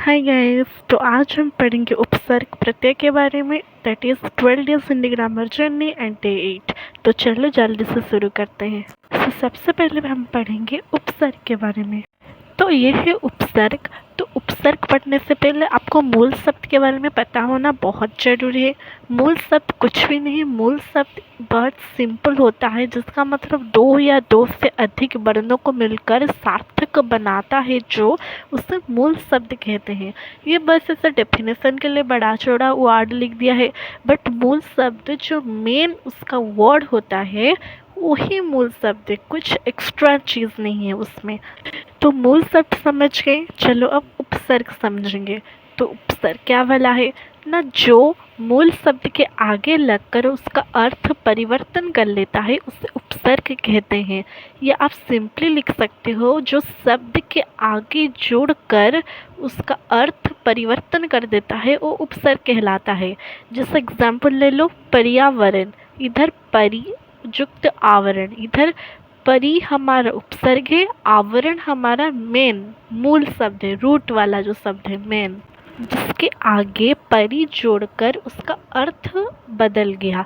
Hi guys, तो आज हम पढ़ेंगे उपसर्ग प्रत्यय के बारे में, that is 12 days in the grammar journey and day 8। तो चलो जल्दी से शुरू करते हैं। सबसे पहले हम पढ़ेंगे उपसर्ग के बारे में। तो ये है उपसर्ग। तो उपसर्ग पढ़ने से पहले आपको मूल शब्द के बारे में पता होना बहुत ज़रूरी है। मूल शब्द कुछ भी नहीं, मूल शब्द बहुत सिंपल होता है, जिसका मतलब दो या दो से अधिक वर्णों को मिलकर सार्थक बनाता है, जो उसे मूल शब्द कहते हैं। ये बस ऐसे डेफिनेशन के लिए बड़ा चौड़ा वर्ड लिख दिया है, बट मूल शब्द जो मेन उसका वर्ड होता है वही मूल शब्द है, कुछ एक्स्ट्रा चीज़ नहीं है उसमें। तो मूल शब्द समझ गए, चलो अब उपसर्ग समझेंगे। तो उपसर्ग क्या वाला है ना, जो मूल शब्द के आगे लगकर उसका अर्थ परिवर्तन कर लेता है उसे उपसर्ग कहते हैं। या आप सिंपली लिख सकते हो, जो शब्द के आगे जोड़कर उसका अर्थ परिवर्तन कर देता है वो उपसर्ग कहलाता है। जैसे एग्जाम्पल ले लो, पर्यावरण, इधर परि युक्त आवरण, इधर परि हमारा उपसर्ग है, आवरण हमारा मेन मूल शब्द है, रूट वाला जो शब्द है मेन, जिसके आगे परि जोड़कर उसका अर्थ बदल गया।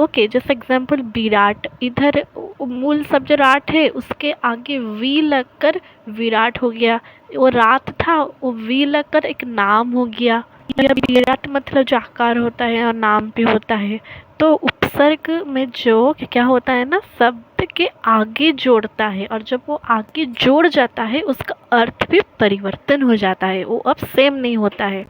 ओके, जैसे एग्जाम्पल विराट, इधर मूल शब्द राट है, उसके आगे वी लगकर विराट हो गया। वो रात था, वो वी लगकर एक नाम हो गया। या विराट मतलब जो आकार होता है और नाम भी होता है। तो उपसर्ग में जो क्या होता है ना, शब्द के आगे जोड़ता है, और जब वो आगे जोड़ जाता है उसका अर्थ भी परिवर्तन हो जाता है, वो अब सेम नहीं होता है।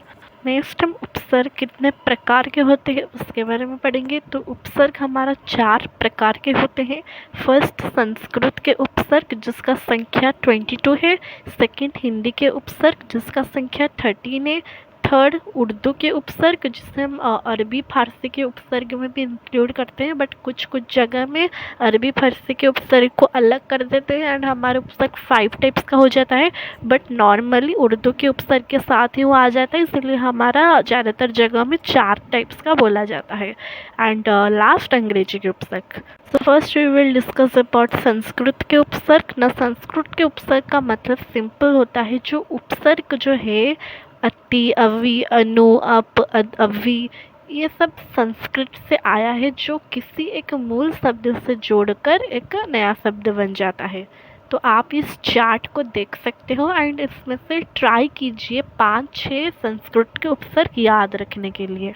नेक्स्ट हम उपसर्ग कितने प्रकार के होते हैं उसके बारे में पढ़ेंगे। तो उपसर्ग हमारा 4 प्रकार के होते हैं। फर्स्ट संस्कृत के उपसर्ग जिसका संख्या 22 है। सेकंड हिंदी के उपसर्ग जिसका संख्या 13 है। थर्ड उर्दू के उपसर्ग जिसे हम अरबी फारसी के उपसर्ग में भी इंक्लूड करते हैं, बट कुछ कुछ जगह में अरबी फारसी के उपसर्ग को अलग कर देते हैं एंड हमारे उपसर्ग 5 टाइप्स का हो जाता है, बट नॉर्मली उर्दू के उपसर्ग के साथ ही वो आ जाता है, इसलिए हमारा ज़्यादातर जगह में 4 टाइप्स का बोला जाता है। एंड लास्ट अंग्रेजी के उपसर्ग। So first we will discuss about Sanskrit के उपसर्ग। ना संस्कृत के उपसर्ग का मतलब सिंपल होता है, जो उपसर्ग जो है अति, अवि, अनु, अप, अवि, ये सब संस्कृत से आया है, जो किसी एक मूल शब्द से जोड़कर एक नया शब्द बन जाता है। तो आप इस चार्ट को देख सकते हो एंड इसमें से ट्राई कीजिए 5-6 संस्कृत के उपसर्ग याद रखने के लिए।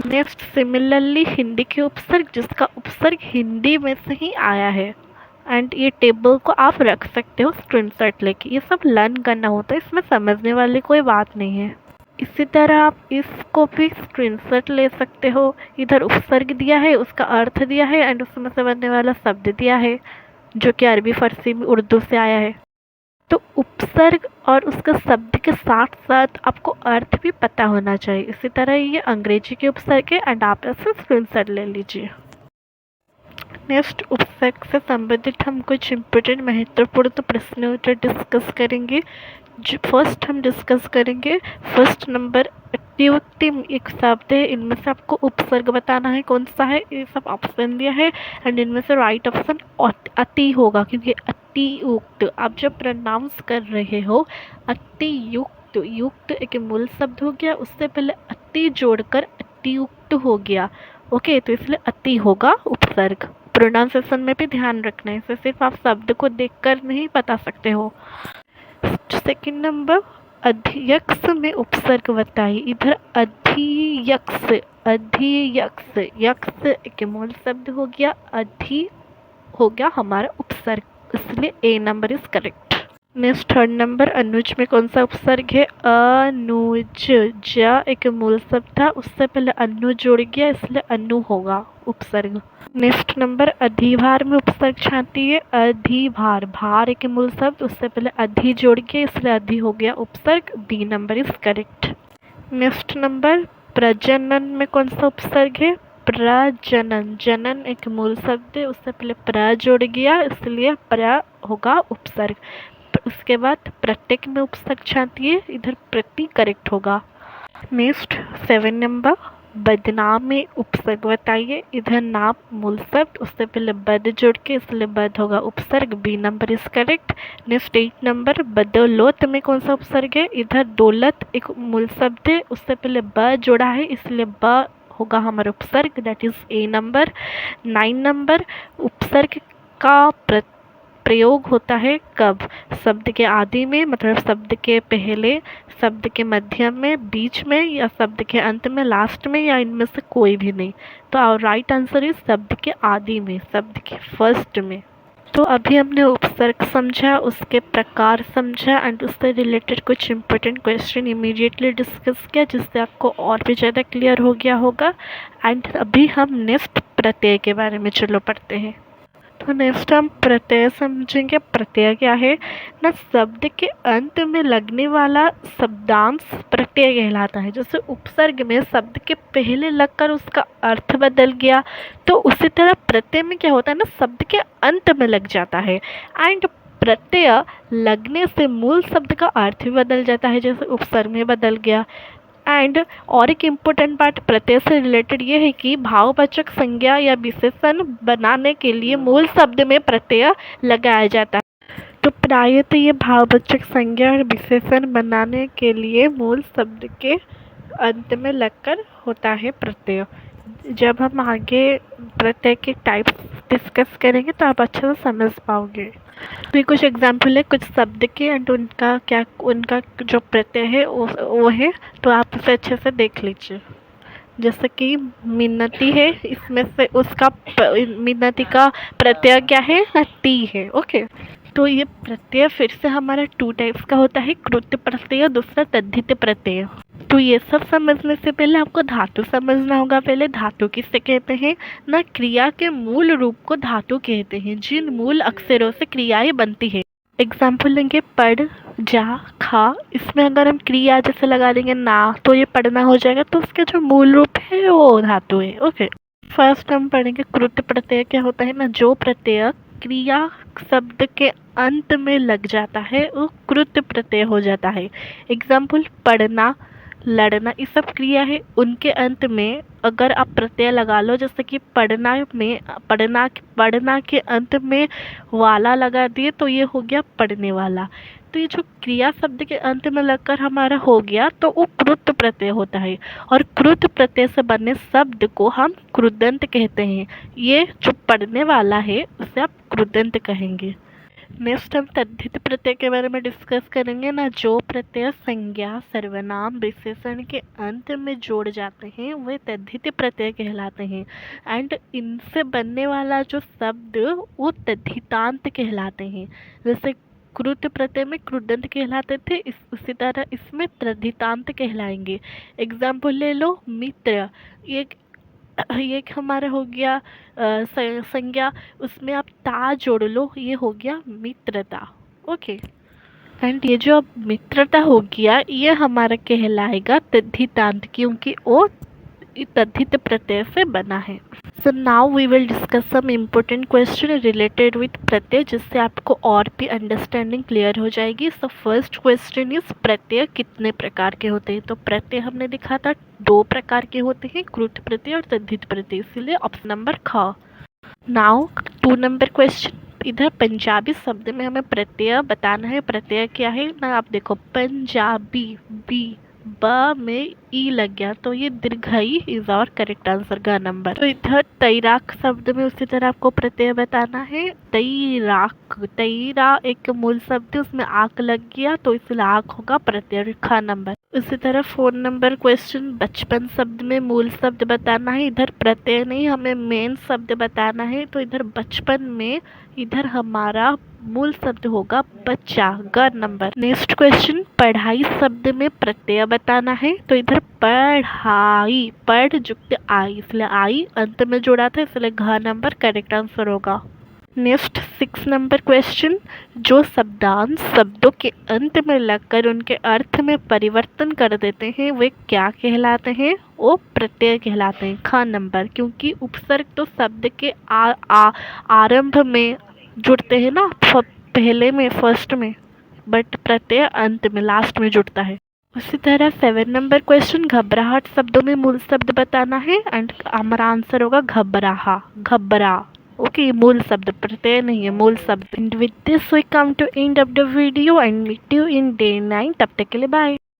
नेक्स्ट सिमिलरली हिंदी के उपसर्ग जिसका उपसर्ग हिंदी में से ही आया है, एंड ये टेबल को आप रख सकते हो स्क्रीनशॉट लेके, ये सब लर्न करना होता है, इसमें समझने वाली कोई बात नहीं है। इसी तरह आप इसको भी स्क्रीनशॉट ले सकते हो, इधर उपसर्ग दिया है, उसका अर्थ दिया है एंड उसमें से बनने वाला शब्द दिया है, जो कि अरबी फारसी में उर्दू से आया है। तो उपसर्ग और उसका शब्द के साथ साथ आपको अर्थ भी पता होना चाहिए। इसी तरह ये अंग्रेजी के उपसर्ग है एंड आप ऐसे स्क्रीनशॉट ले लीजिए। नेक्स्ट उपसर्ग से संबंधित हम कुछ इम्पोर्टेंट महत्वपूर्ण प्रश्न उत्तर डिस्कस करेंगे। जो फर्स्ट हम डिस्कस करेंगे, फर्स्ट नंबर अतियुक्ति एक शब्द है, इनमें से आपको उपसर्ग बताना है कौन सा है। ये सब ऑप्शन दिया है एंड इनमें से राइट ऑप्शन अति होगा, क्योंकि अतियुक्त आप जब प्रोनाउंस कर रहे हो, अतियुक्त, युक्त एक मूल शब्द हो गया, उससे पहले अति जोड़कर अतियुक्त हो गया। ओके, तो इसलिए अति होगा उपसर्ग। प्रोनाउंसिएशन में भी ध्यान रखना है, इसे सिर्फ आप शब्द को देखकर नहीं बता सकते हो। सेकंड नंबर अधियक्ष में उपसर्ग बताइए। इधर अधियक्ष, अधियक्ष, यक्ष एक मूल शब्द हो गया, अधि हो गया हमारा उपसर्ग, इसलिए A number is correct. Next third number अनुज में कौन सा उपसर्ग है, अनुज, ज एक मूल शब्द था, उससे पहले अनु जोड़ गया, इसलिए अनु होगा उपसर्ग। नेक्स्ट नंबर अधिभार में उपसर्ग छाती है, अधिभार, भार एक मूल शब्द, उससे पहले अधि जोड़ गया, इसलिए अधि हो गया उपसर्ग, B number is correct. Next number प्रजनन में कौन सा उपसर्ग है, प्रजनन, जनन एक मूल शब्द है, उससे पहले प्र जोड़ गया, इसलिए प्र होगा उपसर्ग। उसके बाद प्रत्येक में उपसर्ग छाती है, इधर प्रति करेक्ट होगा। नेक्स्ट 7 नंबर बदनाम में उपसर्ग बताइए। इधर नाम मूल शब्द, उससे पहले बद जोड़ के, इसलिए बद होगा उपसर्ग। B number is correct. Next 8 number, बदौलत में कौन सा उपसर्ग है? इधर दौलत एक मूल शब्द है, उससे पहले ब जोड़ा है, इसलिए ब होगा हमारा उपसर्ग, that is a number. 9 number, उपसर्ग का प्रयोग होता है कब? शब्द के आदि में, मतलब शब्द के पहले, शब्द के मध्यम में, बीच में, या शब्द के अंत में, लास्ट में, या इनमें से कोई भी नहीं। तो राइट आंसर इज शब्द के आदि में, शब्द के फर्स्ट में। तो अभी हमने उपसर्ग समझा, उसके प्रकार समझा एंड उससे रिलेटेड कुछ इंपॉर्टेंट क्वेश्चन इमीडिएटली डिस्कस किया, जिससे आपको और भी ज़्यादा क्लियर हो गया होगा। एंड अभी हम नेक्स्ट प्रत्यय के बारे में चलो पढ़ते हैं। तो नेक्स्ट हम प्रत्यय समझेंगे। प्रत्यय क्या है ना? शब्द के अंत में लगने वाला शब्दांश प्रत्यय कहलाता है। जैसे उपसर्ग में शब्द के पहले लगकर उसका अर्थ बदल गया, तो उसी तरह प्रत्यय में क्या होता है ना, शब्द के अंत में लग जाता है। एंड प्रत्यय लगने से मूल शब्द का अर्थ भी बदल जाता है, जैसे उपसर्ग में बदल गया। एंड और एक इम्पोर्टेंट पार्ट प्रत्यय से रिलेटेड ये है कि भाववाचक संज्ञा या विशेषण बनाने के लिए मूल शब्द में प्रत्यय लगाया जाता है। तो प्रायतः ये भाववाचक संज्ञा और विशेषण बनाने के लिए मूल शब्द के अंत में लगकर होता है प्रत्यय। जब हम आगे प्रत्यय के टाइप्स डिस्कस करेंगे तो आप अच्छे से समझ पाओगे। तो ये कुछ एग्जाम्पल है कुछ शब्द के एंड उनका जो प्रत्यय है वो है, तो आप उसे अच्छे से देख लीजिए। जैसे कि मिन्नती है, इसमें से उसका मिन्नती का प्रत्यय क्या है? ती है। ओके, तो ये प्रत्यय फिर से हमारा 2 टाइप्स का होता है, कृत्य प्रत्यय, दूसरा तद्धित प्रत्यय। तो ये सब समझने से पहले आपको धातु समझना होगा। पहले धातु किससे कहते हैं ना? क्रिया के मूल रूप को धातु कहते हैं, जिन मूल अक्षरों से क्रियाएं बनती है। एग्जाम्पल लेंगे पढ़, जा, खा। इसमें अगर हम क्रिया जैसे लगा देंगे ना, तो ये पढ़ना हो जाएगा, तो उसका जो मूल रूप है वो धातु है। ओके, फर्स्ट हम पढ़ेंगे कृत्य प्रत्यय क्या होता है ना? जो प्रत्यय क्रिया शब्द के अंत में लग जाता है वो कृत्य प्रत्यय हो जाता है। एग्जाम्पल पढ़ना, लड़ना, ये सब क्रिया है, उनके अंत में अगर आप प्रत्यय लगा लो, जैसे कि पढ़ना में पढ़ना के अंत में वाला लगा दिए, तो ये हो गया पढ़ने वाला। तो ये जो क्रिया शब्द के अंत में लगकर हमारा हो गया, तो वो कृत प्रत्यय होता है। और कृत प्रत्यय से बने शब्द को हम कृदंत कहते हैं। ये जो पढ़ने वाला है उसे आप कृदंत कहेंगे। नेक्स्ट हम तद्धित प्रत्यय के बारे में डिस्कस करेंगे ना। जो प्रत्यय संज्ञा, सर्वनाम, विशेषण के अंत में जोड़ जाते हैं वे तद्धित प्रत्यय कहलाते हैं। एंड इनसे बनने वाला जो शब्द वो तद्धितांत कहलाते हैं। जैसे कृत प्रत्यय में कृदंत कहलाते थे, उसी तरह इसमें तद्धितांत कहलाएंगे। एग्जाम्पल ले लो मित्र, ये हमारा हो गया संज्ञा, उसमें आप ता जोड़ लो, ये हो गया मित्रता। ओके, एंड ये जो अब मित्रता हो गया ये हमारा कहलाएगा तद्धितांत, क्योंकि वो तद्धित प्रत्यय से बना है। So now we will discuss some important question related with प्रत्यय, जिससे आपको और भी अंडरस्टैंडिंग क्लियर हो जाएगी। सो फर्स्ट क्वेश्चन इज प्रत्यय कितने प्रकार के होते हैं? तो प्रत्यय हमने देखा था 2 प्रकार के होते हैं, कृत प्रत्यय और तद्धित प्रत्यय, इसीलिए ऑप्शन नंबर ख। नाउ 2 नंबर क्वेश्चन, इधर पंजाबी शब्द में हमें प्रत्यय बताना है। प्रत्यय क्या है ना? आप देखो पंजाबी, बी ब में ई लग गया, तो ये दीर्घई इज और करेक्ट आंसर का नंबर। तो इधर तैराक शब्द में उसी तरह आपको प्रत्यय बताना है। तैराक, तैरा एक मूल शब्द है, उसमें आक लग गया, तो इसलिए आक होगा प्रत्यय खा नंबर। उसी तरह 4 नंबर क्वेश्चन, बचपन शब्द में मूल शब्द बताना है। इधर प्रत्यय नहीं, हमें मेन शब्द बताना है, तो इधर बचपन में इधर हमारा मूल शब्द होगा बच्चा, ग नंबर। नेक्स्ट क्वेश्चन, पढ़ाई शब्द में प्रत्यय बताना है, तो इधर पढ़ाई, पढ़ जुक्त आई, इसलिए आई अंत में जोड़ा था, इसलिए घ नंबर करेक्ट आंसर होगा। नेक्स्ट 6 नंबर क्वेश्चन, जो शब्दांश शब्दों के अंत में लगकर उनके अर्थ में परिवर्तन कर देते हैं वे क्या कहलाते हैं? वो प्रत्यय कहलाते हैं, ख नंबर, क्योंकि उपसर्ग तो शब्द के आरंभ में जुड़ते हैं ना, पहले में फर्स्ट में, बट प्रत्यय अंत में लास्ट में जुड़ता है। उसी तरह 7 नंबर क्वेश्चन, घबराहट शब्दों में मूल शब्द बताना है एंड हमारा आंसर होगा घबराहा, घबरा। ओके, मूल शब्द, प्रत्यय नहीं है, मूल शब्द। And with this we come to end of the video and meet you in day 9। तब तक के लिए बाय।